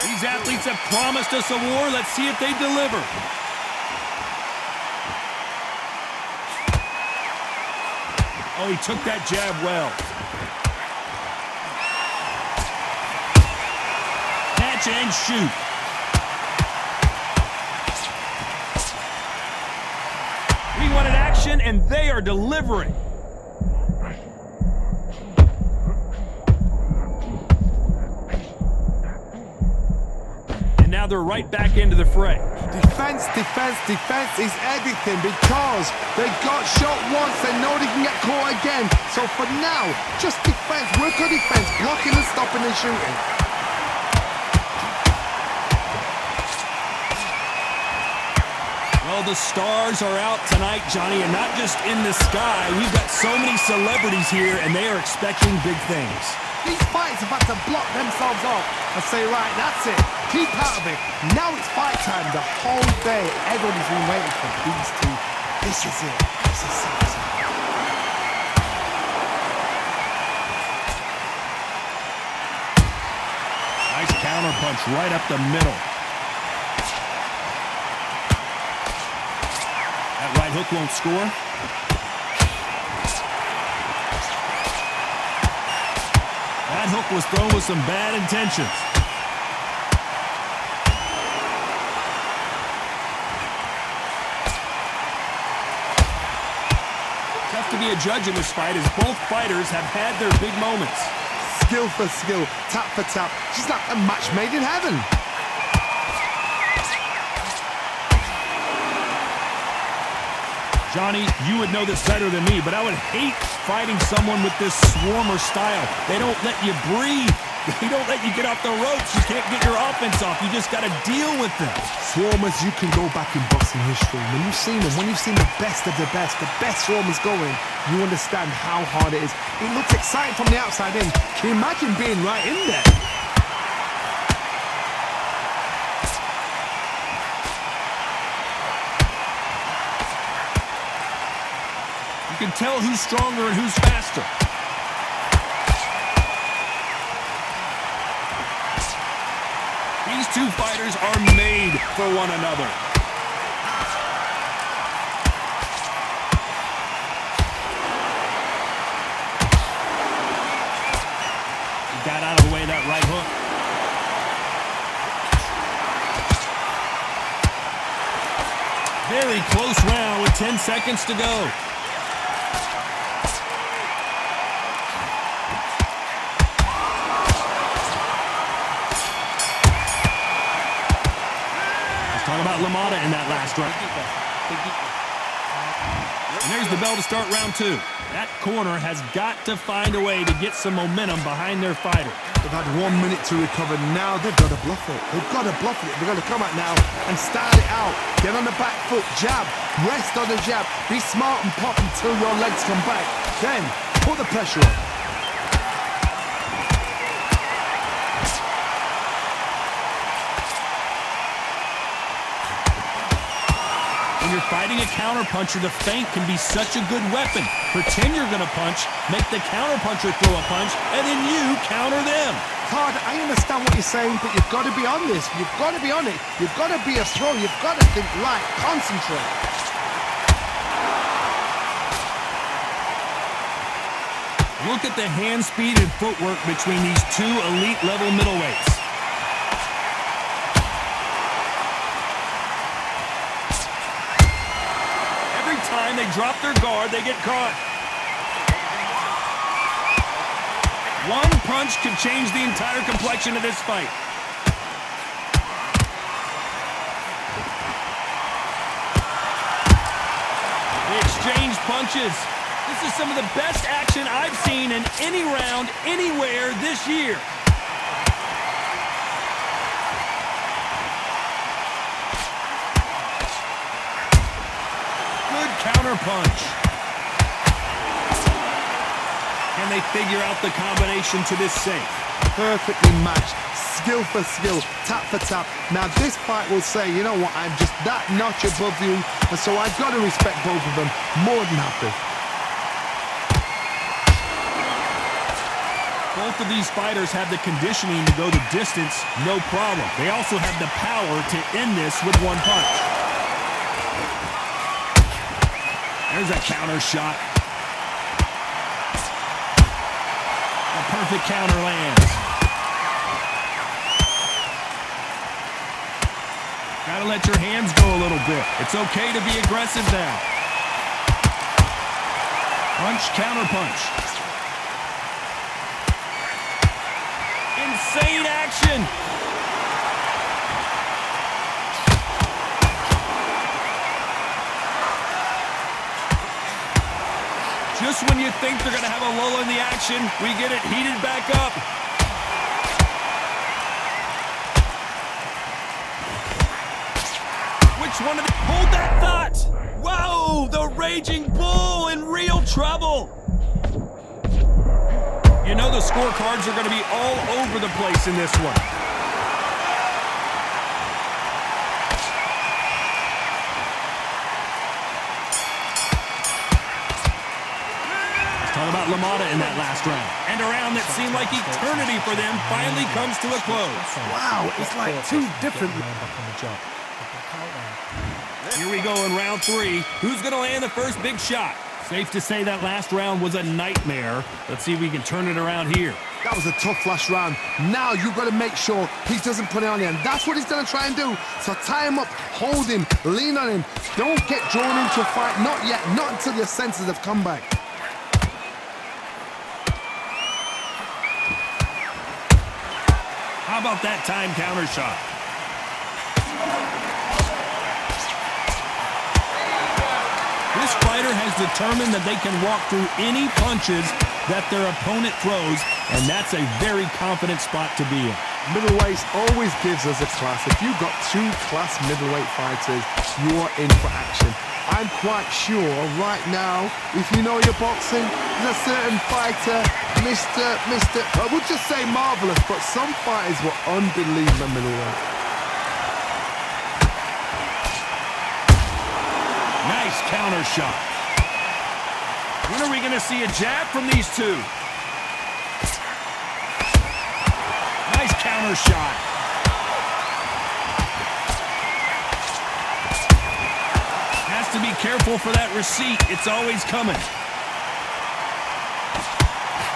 These athletes have promised us a war. Let's see if they deliver. Oh, he took that jab well. Catch and shoot. We wanted action, and they are delivering. And now they're right back into the fray. Defense, defense, defense is everything because they got shot once, they know they can get caught again. So for now, just defense, work on defense, blocking and stopping and shooting. Well, the stars are out tonight, Johnny, and not just in the sky. We've got so many celebrities here, and they are expecting big things. These fights have had to block themselves off and say, right, that's it. Keep out of it. Now it's fight time. The whole day, everybody's been waiting for these two. This is it. This is it. Nice counter punch right up the middle. That right hook won't score. That hook was thrown with some bad intentions. Tough to be a judge in this fight as both fighters have had their big moments. Skill for skill, tap for tap. She's like a match made in heaven. Johnny, you would know this better than me, but I would hate fighting someone with this swarmer style. They don't let you breathe. They don't let you get off the ropes. You can't get your offense off. You just got to deal with them. Swarmers, you can go back in boxing history. When you've seen them, when you've seen the best of the best swarmers going, you understand how hard it is. It looks exciting from the outside in. Can you imagine being right in there? You can tell who's stronger and who's faster. These two fighters are made for one another. He got out of the way of that right hook. Very close round with 10 seconds to go. Talk about LaMotta in that last round. And there's the bell to start round two. That corner has got to find a way to get some momentum behind their fighter. They've had 1 minute to recover. Now they've got to bluff it. They've got to bluff it. They've got to come out now and start it out. Get on the back foot, jab, rest on the jab. Be smart and pop until your legs come back. Then put the pressure on. When you're fighting a counterpuncher, the feint can be such a good weapon. Pretend you're going to punch, make the counterpuncher throw a punch, and then you counter them. Todd, I understand what you're saying, but you've got to be on this. You've got to be on it. You've got to be a pro. You've got to think right. Concentrate. Look at the hand speed and footwork between these two elite-level middleweights. Time they drop their guard, they get caught. One punch could change the entire complexion of this fight. They exchange punches. This is some of the best action I've seen in any round, anywhere this year. Counter punch. Can they figure out the combination to this safe? Perfectly matched. Skill for skill. Tap for tap. Now this fight will say, you know what, I'm just that notch above you, and so I've got to respect both of them. More than happy. Both of these fighters have the conditioning to go the distance, no problem. They also have the power to end this with one punch. There's a counter shot. A perfect counter lands. Gotta let your hands go a little bit. It's okay to be aggressive now. Punch, counter punch. Insane action. Just when you think they're going to have a lull in the action, we get it heated back up. Which one of the... Hold that thought! Whoa! The Raging Bull in real trouble! You know the scorecards are going to be all over the place in this one. Talk about LaMotta in that last round. And a round that seemed like eternity for them finally comes to a close. Wow, it's like two different... Here we go in round 3. Who's going to land the first big shot? Safe to say that last round was a nightmare. Let's see if we can turn it around here. That was a tough last round. Now you've got to make sure he doesn't put it on you. And that's what he's going to try and do. So tie him up, hold him, lean on him. Don't get drawn into a fight. Not yet. Not until your senses have come back. How about that time counter shot? This fighter has determined that they can walk through any punches that their opponent throws, and that's a very confident spot to be in. Middleweight always gives us a class. If you've got 2 class middleweight fighters, you are in for action. I'm quite sure right now, if you know your boxing, there's a certain fighter, Mr. I would just say marvelous, but some fighters were unbelievable middleweight. Nice counter shot. When are we going to see a jab from these two? Nice counter shot. Has to be careful for that receipt. It's always coming.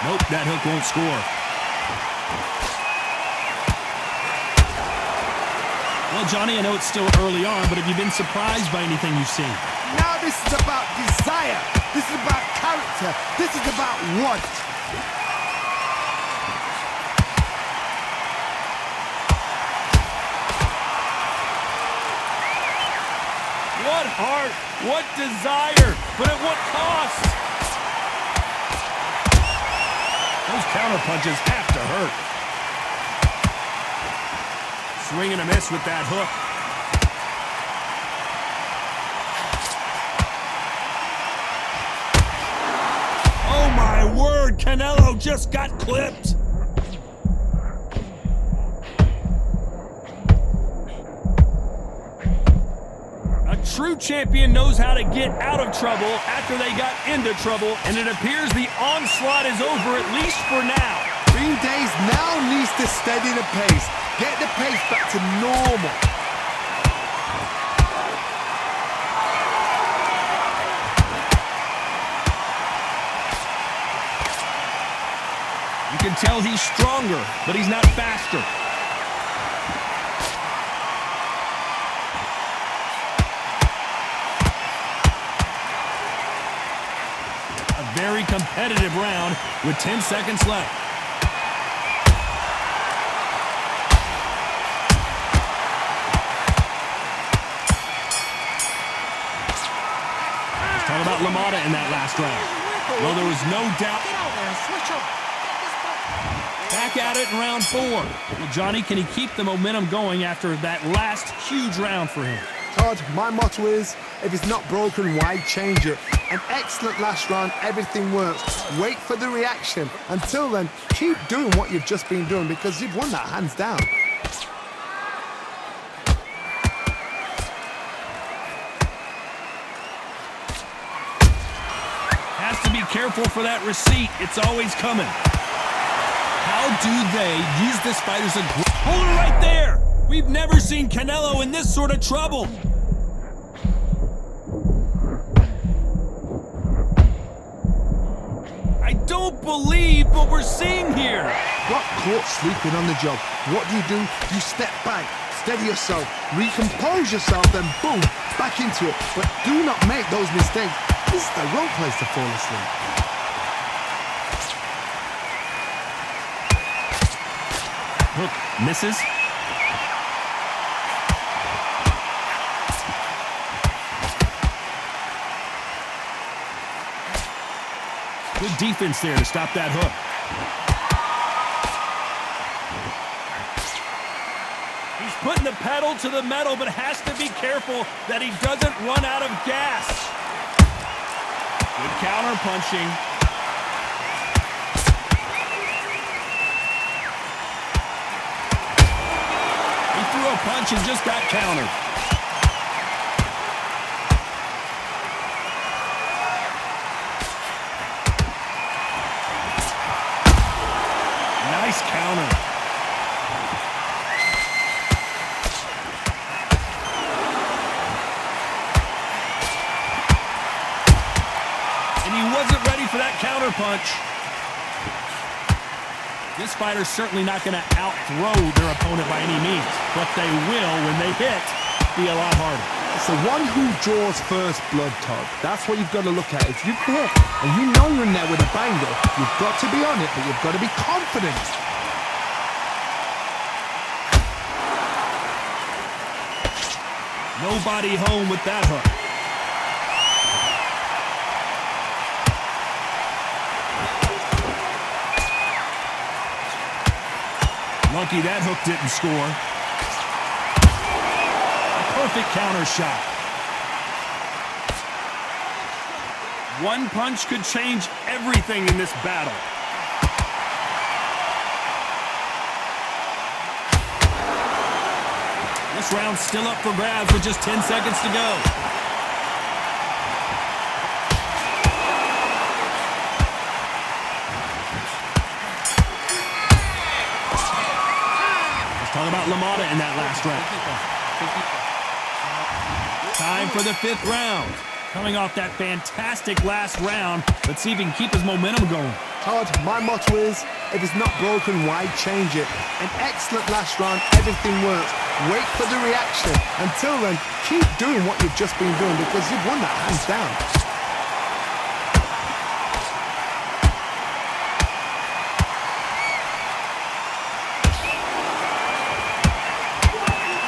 Nope, that hook won't score. Well, Johnny, I know it's still early on, but have you been surprised by anything you've seen? Now this is about desire. This is about character. This is about want. What heart, what desire, but at what cost? Those counter punches have to hurt. Swing and a miss with that hook. Oh my word, Canelo just got clipped. A true champion knows how to get out of trouble after they got into trouble, and it appears the onslaught is over, at least for now. Green Days now needs to steady the pace. Get the pace back to normal. You can tell he's stronger, but he's not faster. A very competitive round with 10 seconds left. Talk about LaMotta in that last round. Well, there was no doubt. Back at it in round 4. Well, Johnny, can he keep the momentum going after that last huge round for him? Todd, my motto is, if it's not broken, why change it? An excellent last round, everything works. Wait for the reaction. Until then, keep doing what you've just been doing because you've won that hands down. Has to be careful for that receipt. It's always coming. How do they use this fighter's hold it right there! We've never seen Canelo in this sort of trouble. I don't believe what we're seeing here. Got caught sleeping on the job. What do? You step back, steady yourself, recompose yourself, then boom, back into it. But do not make those mistakes. This is the wrong place to fall asleep. Hook misses. Good defense there to stop that hook. He's putting the pedal to the metal, but has to be careful that he doesn't run out of gas. Good counter punching. He threw a punch and just got countered. Nice counter. And he wasn't ready for that counter punch. This fighter's certainly not going to out-throw their opponent by any means, but they will, when they hit, be a lot harder. It's the one who draws first blood, Todd. That's what you've got to look at. If you've hit and you know you're in there with a banger, you've got to be on it, but you've got to be confident. Nobody home with that hook. Lucky that hook didn't score. A perfect counter shot. One punch could change everything in this battle. This round's still up for grabs with just 10 seconds to go. Let's talk about LaMotta in that last round. Time for the 5th round. Coming off that fantastic last round, let's see if he can keep his momentum going. Todd, my motto is, if it's not broken, why change it? An excellent last round, everything works. Wait for the reaction. Until then, keep doing what you've just been doing because you've won that hands down.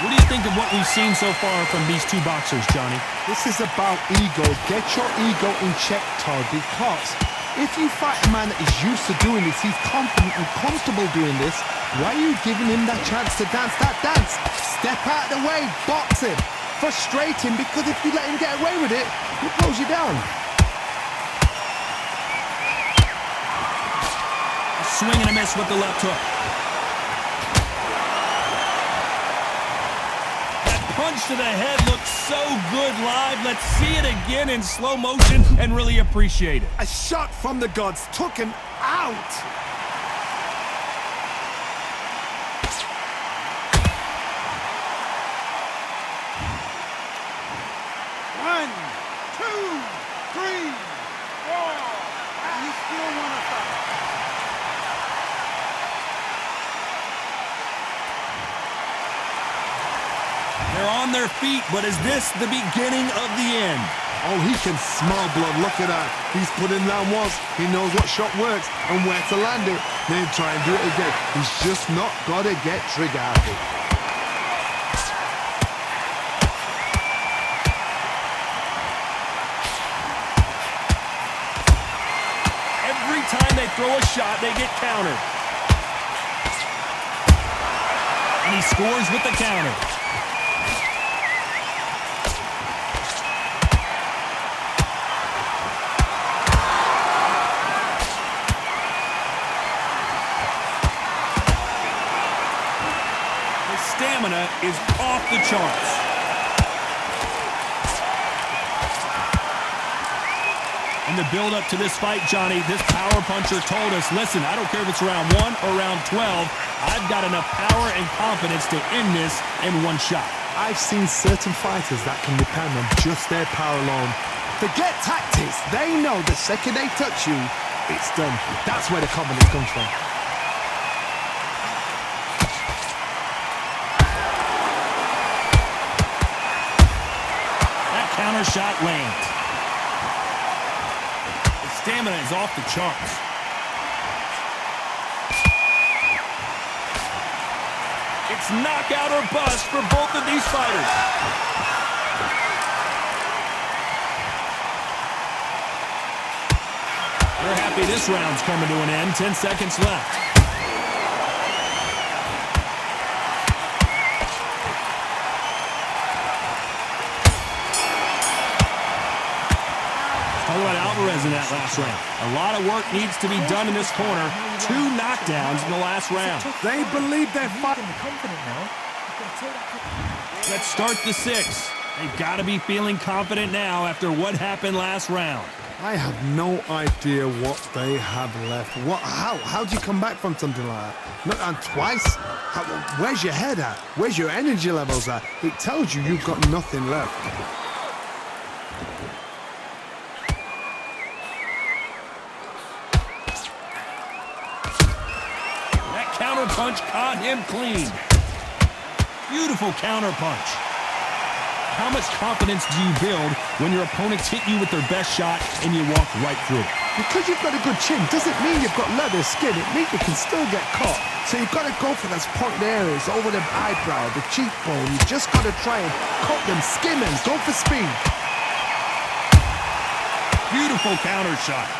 What do you think of what we've seen so far from these two boxers, Johnny? This is about ego. Get your ego in check, Todd, because if you fight a man that is used to doing this, he's confident and comfortable doing this, why are you giving him that chance to dance that dance? Step out of the way, box him, frustrate him, because if you let him get away with it, he'll close you down. A swing and a miss with the left hook. That punch to the head looks so good live. Let's see it again in slow motion and really appreciate it. A shot from the gods took him out. One, two, three, four. You still want to fight? They're on their feet, but is this the beginning of the end? Oh, he can smell blood. Look at that. He's put in down once. He knows what shot works and where to land it. Then try and do it again. He's just not got to get trigger happy. Every time they throw a shot, they get countered. And he scores with the counter. His stamina is off the charts. In the build-up to this fight, Johnny, this power puncher told us, listen, I don't care if it's round 1 or round 12, I've got enough power and confidence to end this in one shot. I've seen certain fighters that can depend on just their power alone. Forget tactics. They know the second they touch you, it's done. That's where the confidence comes from. That counter shot lands. Stamina is off the charts. It's knockout or bust for both of these fighters. We're happy this round's coming to an end. 10 seconds left. Talk about Alvarez in that last round. A lot of work needs to be done in this corner. 2 knockdowns in the last round. They believe they're fighting. Let's start the 6th. They've got to be feeling confident now after what happened last round. I have no idea what they have left. How do you come back from something like that? Not and twice? Where's your head at? Where's your energy levels at? It tells you you've got nothing left. Counter punch caught him clean. Beautiful counter punch. How much confidence do you build when your opponents hit you with their best shot and you walk right through it? Because you've got a good chin doesn't mean you've got leather skin. It means you can still get caught. So you've got to go for those pointed areas over the eyebrow, the cheekbone. You just got to try and cut them, skim them, go for speed. Beautiful counter shot.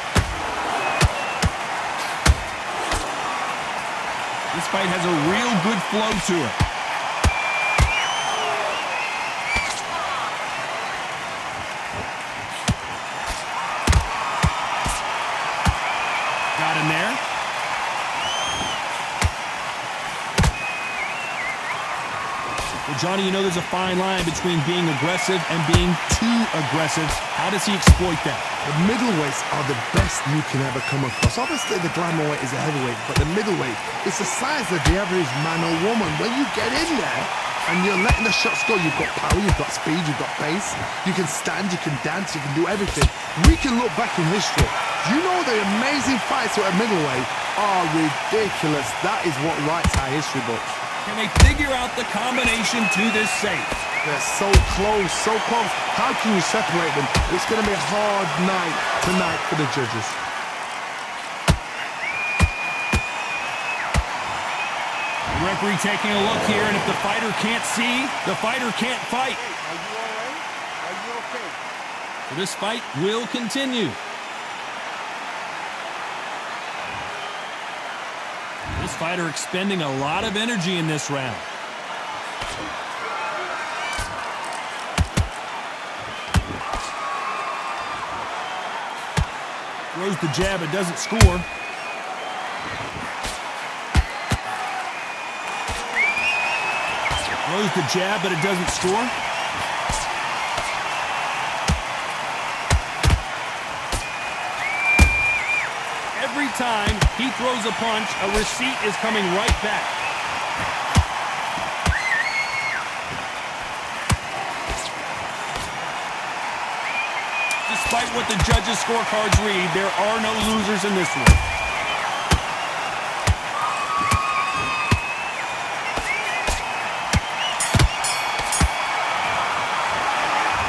This fight has a real good flow to it. Got him there. Well, Johnny, you know there's a fine line between being aggressive and being too aggressive. How does he exploit that? The middleweights are the best you can ever come across. Obviously, the glamour weight is a heavyweight, but the middleweight is the size of the average man or woman. When you get in there and you're letting the shots go, you've got power, you've got speed, you've got pace. You can stand, you can dance, you can do everything. We can look back in history. You know the amazing fights at a middleweight are ridiculous. That is what writes our history books. Can they figure out the combination to this safe? They're so close, so close. How can you separate them? It's going to be a hard night tonight for the judges. The referee taking a look here, and if the fighter can't see, the fighter can't fight. Are you all right? Are you okay? So this fight will continue. This fighter expending a lot of energy in this round. Throws the jab, it doesn't score. Throws the jab, but it doesn't score. Every time he throws a punch, a receipt is coming right back. Despite what the judges' scorecards read, there are no losers in this one.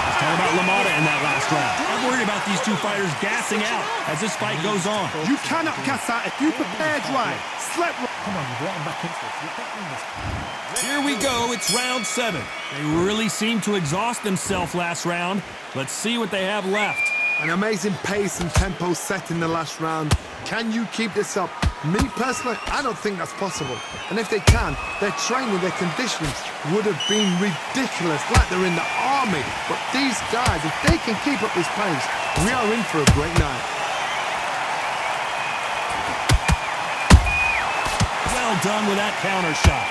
Let's talk about LaMotta in that last round. I'm worried about these two fighters gassing out as this fight goes on. You cannot gas out if you prepared right. Slip right. Come on, you've let him back into it. You're taking this. Here we go, it's round 7. They really seemed to exhaust themselves last round. Let's see what they have left. An amazing pace and tempo set in the last round. Can you keep this up? Me, personally, I don't think that's possible. And if they can, their training, their conditioning would have been ridiculous, like they're in the army. But these guys, if they can keep up this pace, we are in for a great night. Well done with that counter shot.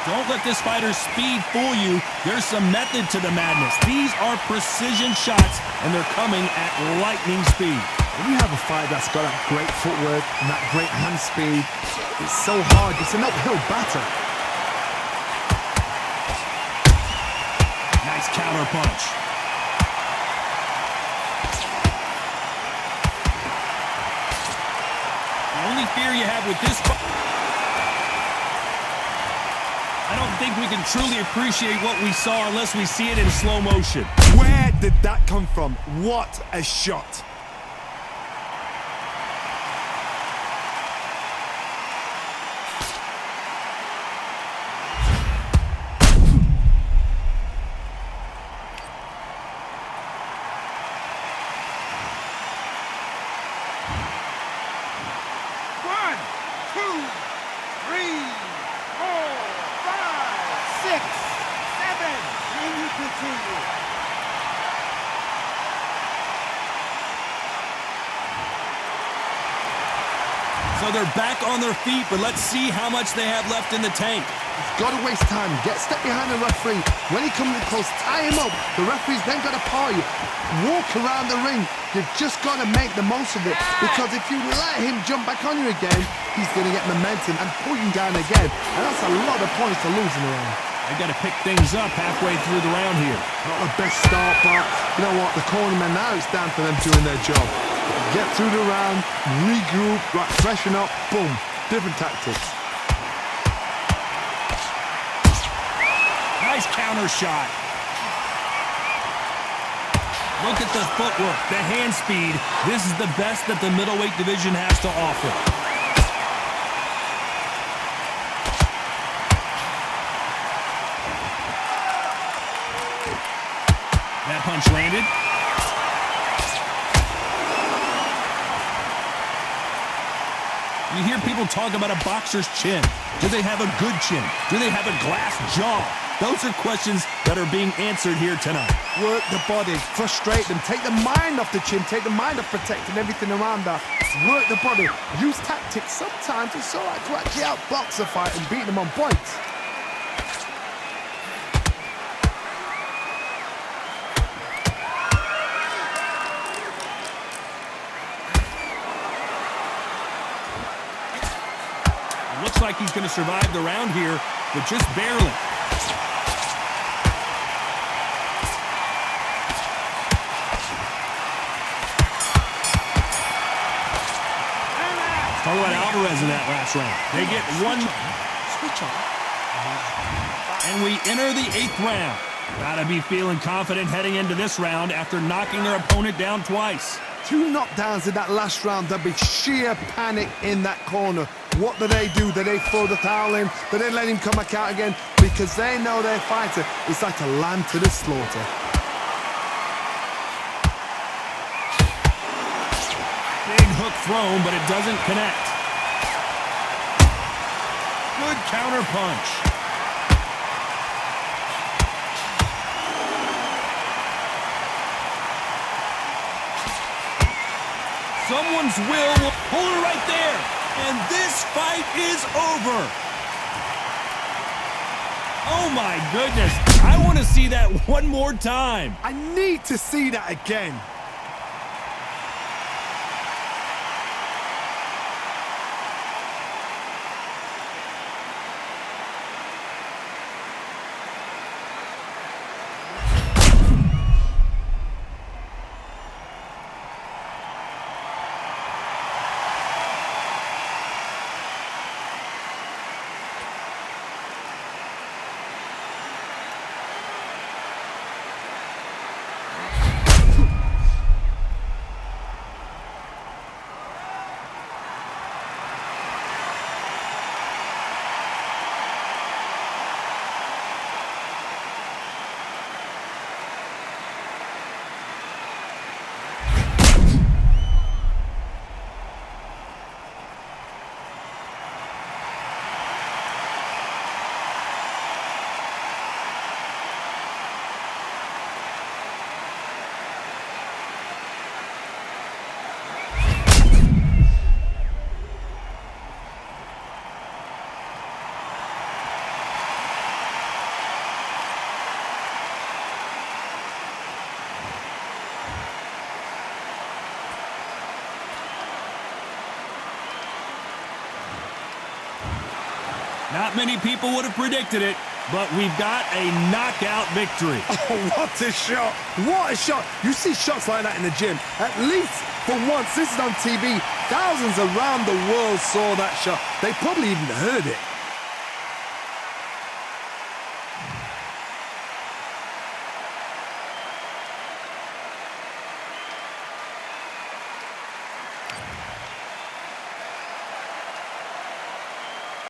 Don't let this fighter's speed fool you. There's some method to the madness. These are precision shots, and they're coming at lightning speed. When you have a fight that's got that great footwork and that great hand speed, it's so hard. It's an uphill battle. Nice counter punch. The only fear you have with this fight, I don't think we can truly appreciate what we saw unless we see it in slow motion. Where did that come from? What a shot. One, two, three, four, five, six, seven. And you continue. So they're back on their feet, but let's see how much they have left in the tank. Gotta waste time. Get step behind the referee. When he comes in close, tie him up. The referee's then gotta paw you. Walk around the ring. You've just gotta make the most of it. Because if you let him jump back on you again, he's gonna get momentum and pull you down again. And that's a lot of points to lose in the round. They got to pick things up halfway through the round here. Not the best start, but you know what? The cornermen now, it's down to them doing their job. Get through the round, regroup, right, freshen up, boom. Different tactics. Nice counter shot. Look at the footwork, the hand speed. This is the best that the middleweight division has to offer. That punch landed. You hear people talk about a boxer's chin. Do they have a good chin? Do they have a glass jaw? Those are questions that are being answered here tonight. Work the body, frustrate them, take the mind off the chin, take the mind off protecting everything around that. Work the body, use tactics. Sometimes it's all right to actually outbox a fight and beat them on points. Looks like he's going to survive the round here, but just barely. Talk about Alvarez in that last round. They get one. Switch on. And we enter the 8th round. Gotta be feeling confident heading into this round after knocking their opponent down twice. 2 knockdowns in that last round. There'll be sheer panic in that corner. What do? Do they throw the towel in? Do they let him come back out again? Because they know their fighter is like a lamb to the slaughter. Big hook thrown, but it doesn't connect. Good counter punch. Someone's will pull her right there. And this fight is over. Oh my goodness. I want to see that one more time. I need to see that again. Not many people would have predicted it, but we've got a knockout victory. Oh, what a shot! What a shot! You see shots like that in the gym. At least for once, this is on TV. Thousands around the world saw that shot. They probably even heard it.